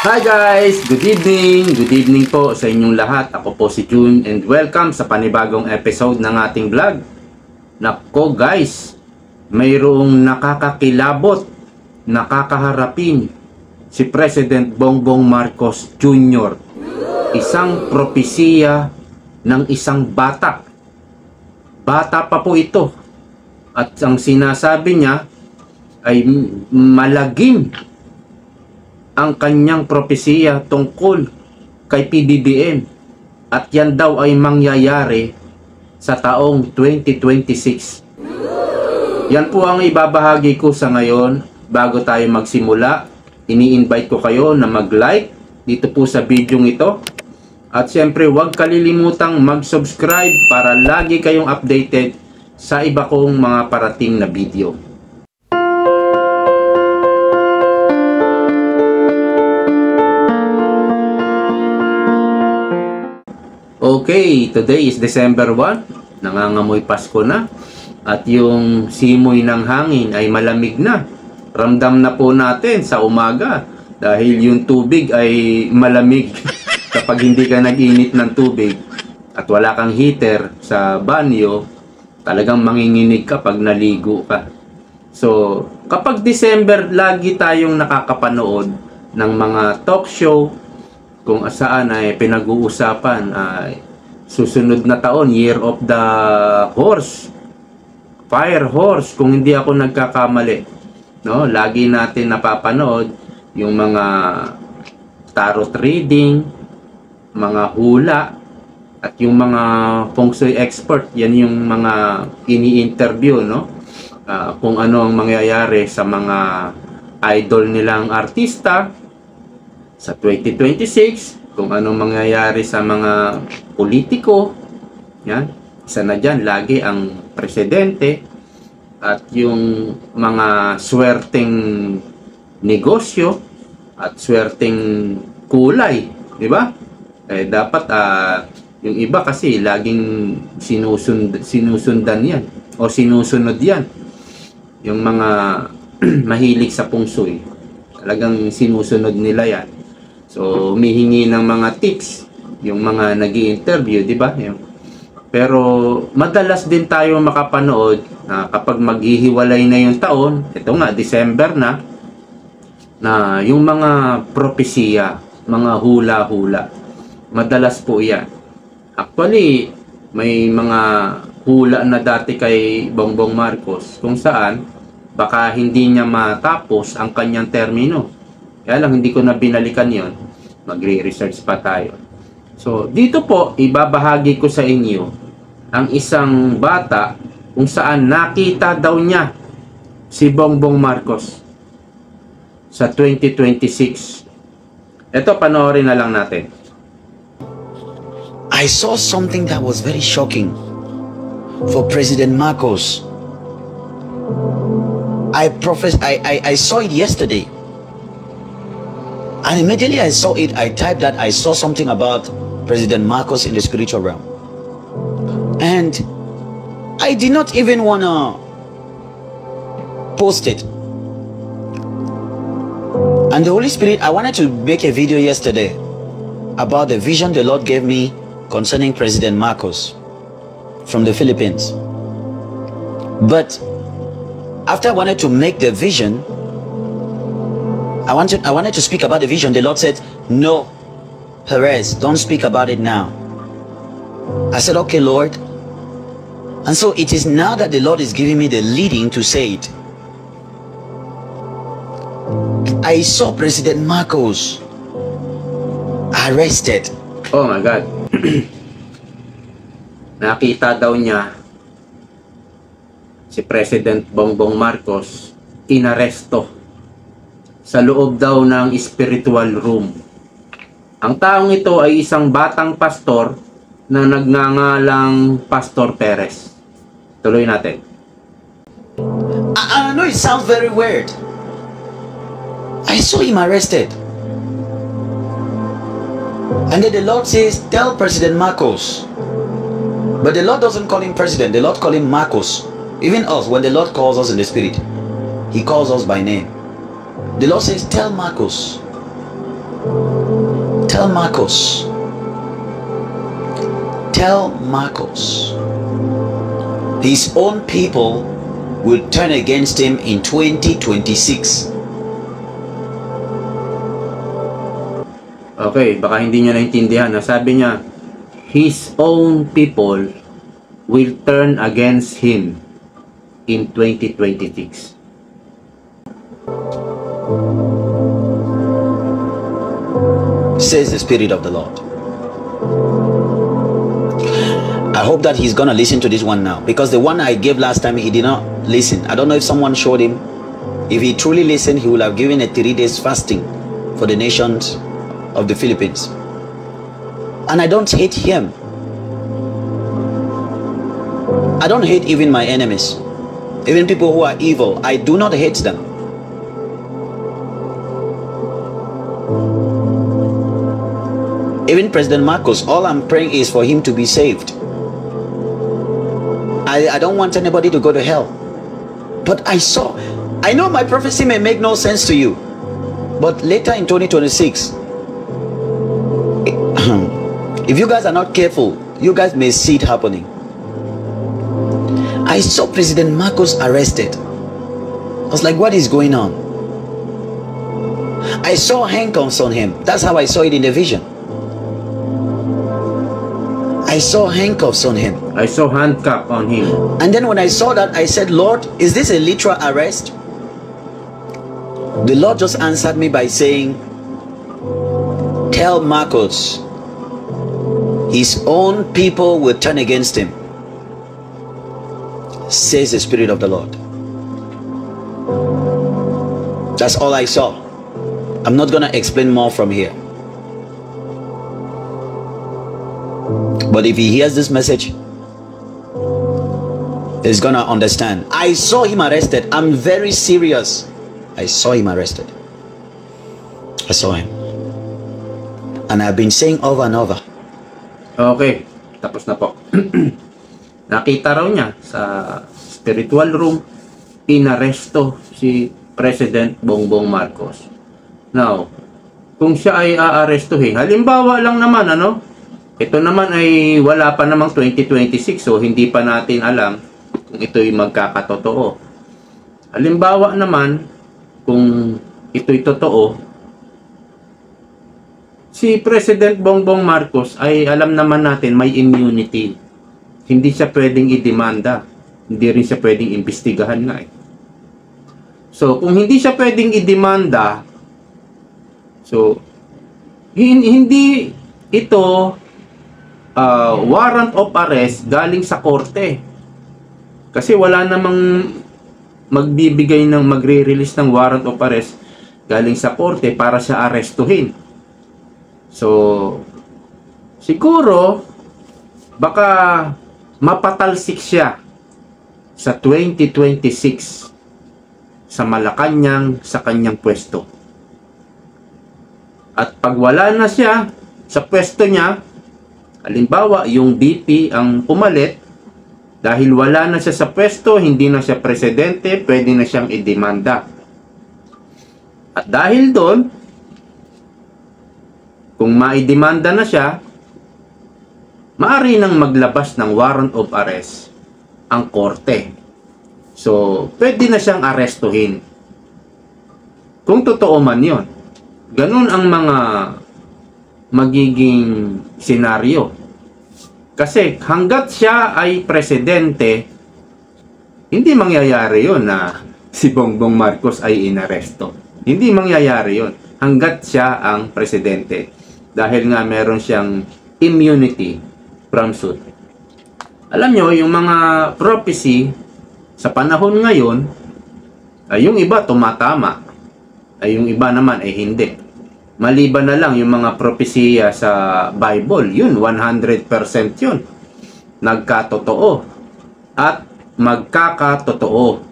Hi guys! Good evening! Good evening po sa inyong lahat. Ako po si June and welcome sa panibagong episode ng ating vlog. Nako guys, mayroong nakakakilabot, nakakaharapin si President Bongbong Marcos Jr. Isang propesiya ng isang bata. Bata pa po ito. At ang sinasabi niya ay malagim ang kanyang propesiya tungkol kay PBBM at yan daw ay mangyayari sa taong 2026. Yan po ang ibabahagi ko sa ngayon. Bago tayo magsimula, ini-invite ko kayo na mag-like dito po sa video ito. At syempre huwag kalilimutang mag-subscribe para lagi kayong updated sa iba kong mga parating na video. Okay, today is December 1. Nangangamoy Pasko na. At yung simoy ng hangin ay malamig na. Ramdam na po natin sa umaga. Dahil yung tubig ay malamig. Kapag hindi ka nag-init ng tubig at wala kang heater sa banyo, talagang manginginig ka pag naligo ka. So, kapag December, lagi tayong nakakapanood ng mga talk show kung saan ay pinag-uusapan ay susunod na taon, Year of the Horse, Fire Horse, kung hindi ako nagkakamali. No? Lagi natin napapanood yung mga tarot reading, mga hula, at yung mga feng shui expert. Yan yung mga ini-interview, no? Kung ano ang mangyayari sa mga idol nilang artista sa 2026, kung anong mangyayari sa mga politiko. Yan. Isa na dyan, lagi ang presidente at yung mga swerteng negosyo at swerteng kulay. Di ba? Dapat yung iba kasi laging sinusundan yan o sinusunod yan. Yung mga mahilig sa feng shui, talagang sinusunod nila yan. So, humihingi ng mga tips yung mga nag-i-interview, di ba? Pero, madalas din tayo makapanood na kapag maghihiwalay na yung taon, ito nga, December na yung mga propesiya, mga hula-hula, madalas po yan. Actually, may mga hula na dati kay Bongbong Marcos kung saan baka hindi niya matapos ang kanyang termino. Kaya lang hindi ko na binalikan yon. Magre-research pa tayo. So, dito po, ibabahagi ko sa inyo ang isang bata kung saan nakita daw niya si Bongbong Marcos sa 2026. Ito, panoorin na lang natin. I saw something that was very shocking for President Marcos. I saw it yesterday. And immediately I saw it, I typed that I saw something about President Marcos in the spiritual realm. And I did not even want to post it. And the Holy Spirit, I wanted to make a video yesterday about the vision the Lord gave me concerning President Marcos from the Philippines. But after I wanted to make the vision, I wanted to speak about the vision. The Lord said, no, Perez, don't speak about it now. I said, okay, Lord. And so it is now that the Lord is giving me the leading to say it. I saw President Marcos arrested. Oh my God. Nakita daw niya si President Bongbong Marcos inaresto sa loob daw ng spiritual room. Ang taong ito ay isang batang pastor na nagngangalang Pastor Perez. Tuloy natin. I know it sounds very weird. I saw him arrested. And then the Lord says, tell President Marcos. But the Lord doesn't call him president. The Lord call him Marcos. Even us, when the Lord calls us in the spirit, He calls us by name. The Lord says, tell Marcos Tell Marcos. Tell Marcos. His own people will turn against him in 2026. Okay, baka hindi niya naintindihan. Sabi niya, his own people will turn against him in 2026. Says the Spirit of the Lord. I hope that he's gonna listen to this one now, because the one I gave last time, he did not listen. I don't know if someone showed him. If he truly listened, he would have given a 3 days fasting for the nations of the Philippines. And I don't hate him. I don't hate even my enemies, even people who are evil. I do not hate them. Even President Marcos, all I'm praying is for him to be saved. I don't want anybody to go to hell. But I know my prophecy may make no sense to you, but later in 2026, if you guys are not careful, you guys may see it happening. I saw President Marcos arrested. I was like, what is going on? I saw handcuffs on him. That's how I saw it in the vision. I saw handcuffs on him. I saw handcuff on him. And then when I saw that, I said, Lord, is this a literal arrest? The Lord just answered me by saying, tell Marcos, his own people will turn against him, says the Spirit of the Lord. That's all I saw. I'm not going to explain more from here. But if he hears this message, he's going to understand. I saw him arrested. I'm very serious. I saw him arrested. I saw him. And I've been saying over and over. Okay, tapos na po. Nakita raw niya sa spiritual room, inaresto si President Bongbong Marcos. Now, kung siya ay aarestuhin, halimbawa lang naman, ito naman ay wala pa namang 2026, so hindi pa natin alam kung ito'y magkakatotoo. Halimbawa naman, kung ito'y totoo, si President Bongbong Marcos ay alam naman natin may immunity. Hindi siya pwedeng idemanda. Hindi rin siya pwedeng imbestigahan nga. So, kung hindi siya pwedeng idemanda, so, hindi ito warrant of arrest galing sa korte. Kasi wala namang magre-release ng warrant of arrest galing sa korte para siya arestuhin. So, siguro, baka mapatalsik siya sa 2026 sa Malacanang sa kanyang pwesto. At pag wala na siya sa pwesto niya, halimbawa, yung VP ang pumalit, dahil wala na siya sa pwesto, hindi na siya presidente, pwede na siyang idemanda. At dahil doon, kung maidemanda na siya, maaari nang maglabas ng warrant of arrest ang korte. So, pwede na siyang arestuhin. Kung totoo man yun. Ganun ang mga magiging senaryo. Kasi hanggat siya ay presidente, hindi mangyayari yun na si Bongbong Marcos ay inaresto. Hindi mangyayari yun hanggat siya ang presidente. Dahil nga meron siyang immunity from suit. Alam nyo, yung mga prophecy sa panahon ngayon, ay yung iba tumatama, ay yung iba naman ay hindi. Maliban na lang yung mga propesya sa Bible, yun, 100% yun. Nagkatotoo at magkakatotoo.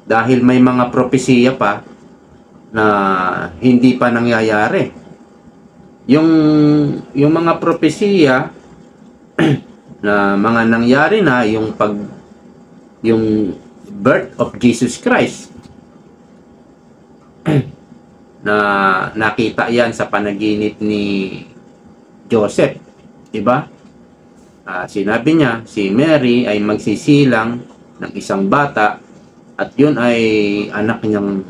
Dahil may mga propesya pa na hindi pa nangyayari. Yung mga propesya na mga nangyari na, yung birth of Jesus Christ, na nakita yan sa panaginip ni Joseph, diba? Sinabi niya, si Mary ay magsisilang ng isang bata at yun ay anak niyang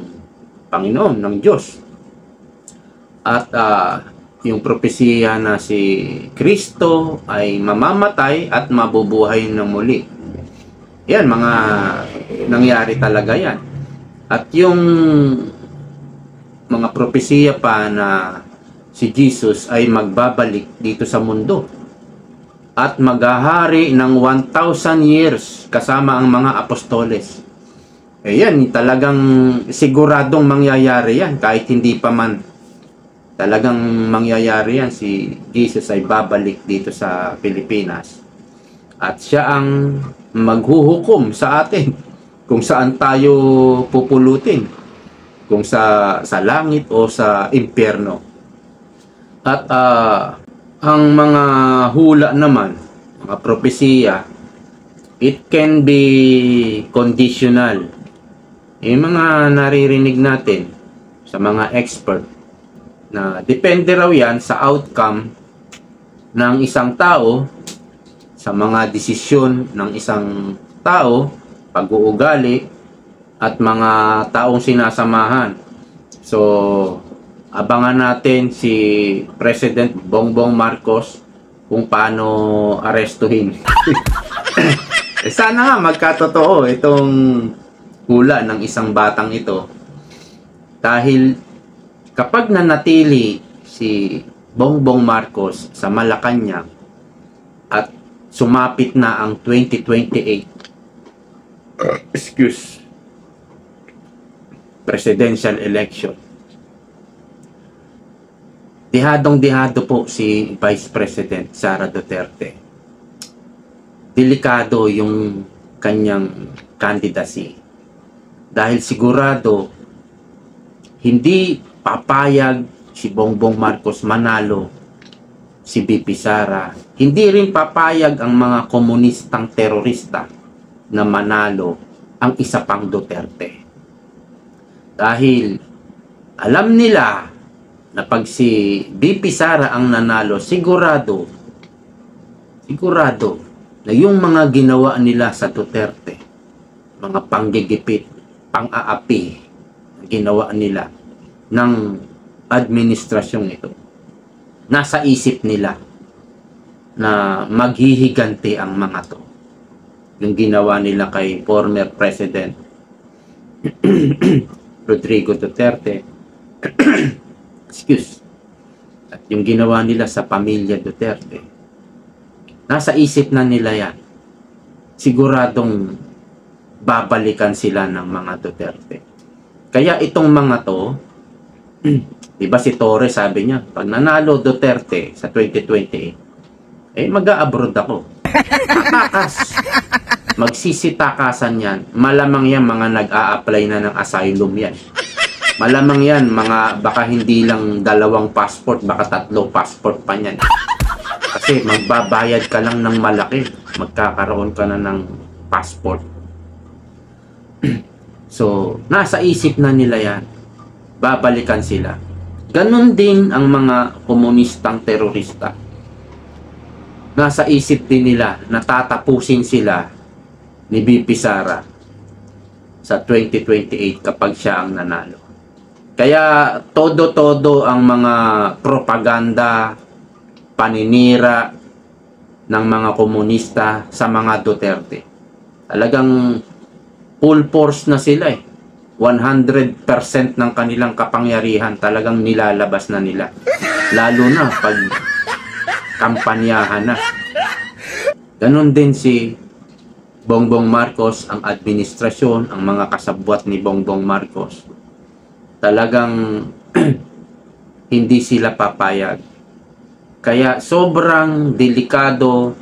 Panginoon, ng Diyos. At yung propesiya na si Kristo ay mamamatay at mabubuhay ng muli. Yan, mga nangyari talaga yan. At yung mga propesiya pa na si Jesus ay magbabalik dito sa mundo at maghahari ng 1,000 years kasama ang mga apostoles. Yan, talagang siguradong mangyayari yan kahit hindi pa man. Talagang mangyayari yan. Si Jesus ay babalik dito sa Pilipinas. At siya ang maghuhukom sa atin kung saan tayo pupulutin. Kung sa langit o sa impyerno. At ang mga hula naman, mga propesiya, it can be conditional. Yung mga naririnig natin sa mga expert na depende raw yan sa outcome ng isang tao, sa mga desisyon ng isang tao, pag-uugali, at mga taong sinasamahan. So, abangan natin si President Bongbong Marcos kung paano arestuhin. Sana nga magkatotoo itong hula ng isang batang ito. Dahil kapag nanatili si Bongbong Marcos sa Malacanang at sumapit na ang 2028 presidential election, dihadong-dihado po si Vice President Sara Duterte. Delikado yung kanyang candidacy. Dahil sigurado, hindi papayag si Bongbong Marcos manalo si VP Sara. Hindi rin papayag ang mga komunistang terorista na manalo ang isa pang Duterte. Dahil alam nila na pag si VP Sara ang nanalo, sigurado na yung mga ginawa nila sa Duterte, mga panggigipit, pang-aapi, ginawa nila ng administrasyong ito, nasa isip nila na maghihiganti ang mga to. Yung ginawa nila kay former President Rodrigo Duterte, at yung ginawa nila sa pamilya Duterte, nasa isip na nila yan. Siguradong babalikan sila ng mga Duterte. Kaya itong mga to, diba si Torres sabi niya, pag nanalo Duterte sa 2028, mag-a-abroad ako. Tatakas. Magsisitakasan yan. Malamang yan mga nag-a-apply na ng asylum yan. Malamang yan mga baka hindi lang 2 passport, baka 3 passport pa yan. Kasi magbabayad ka lang ng malaki. Magkakaroon ka na ng passport. So, nasa isip na nila yan. Babalikan sila. Ganon din ang mga komunistang terorista. Nasa isip din nila na tatapusin sila ni VP Sara sa 2028 kapag siya ang nanalo. Kaya todo-todo ang mga propaganda, paninira ng mga komunista sa mga Duterte. Talagang full force na sila 100% ng kanilang kapangyarihan talagang nilalabas na nila. Lalo na pag kampanyahan na. Ganon din si Bongbong Marcos, ang administrasyon, ang mga kasabwat ni Bongbong Marcos. Talagang hindi sila papayag. Kaya sobrang delikado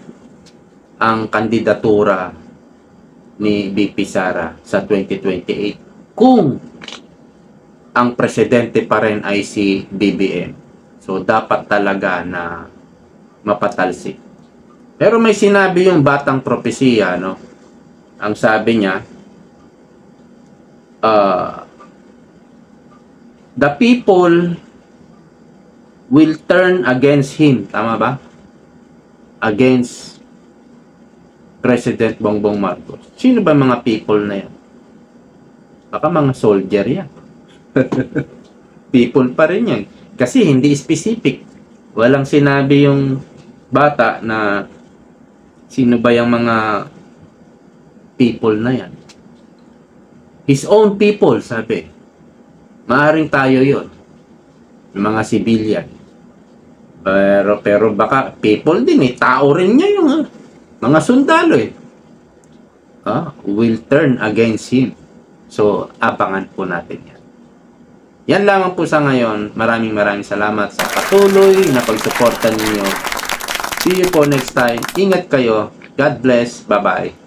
ang kandidatura ni VP Sara sa 2028 kung ang presidente pa rin ay si BBM. So dapat talaga na mapatalsik. Pero may sinabi yung batang propesiya, no? Ang sabi niya, the people will turn against him. Tama ba? Against President Bongbong Marcos. Sino ba mga people na yan? Baka mga soldier yan. People pa rin yan. Kasi hindi specific. Walang sinabi yung bata na sino ba yung mga people na yan. His own people, sabi. Maaring tayo yon, yung mga civilian. Pero baka people din eh. Tao rin niya yung mga sundalo eh. Will turn against him. So, abangan po natin yan. Yan lamang po sa ngayon. Maraming salamat sa patuloy na pagsuporta ninyo. See you po next time. Ingat kayo. God bless. Bye-bye.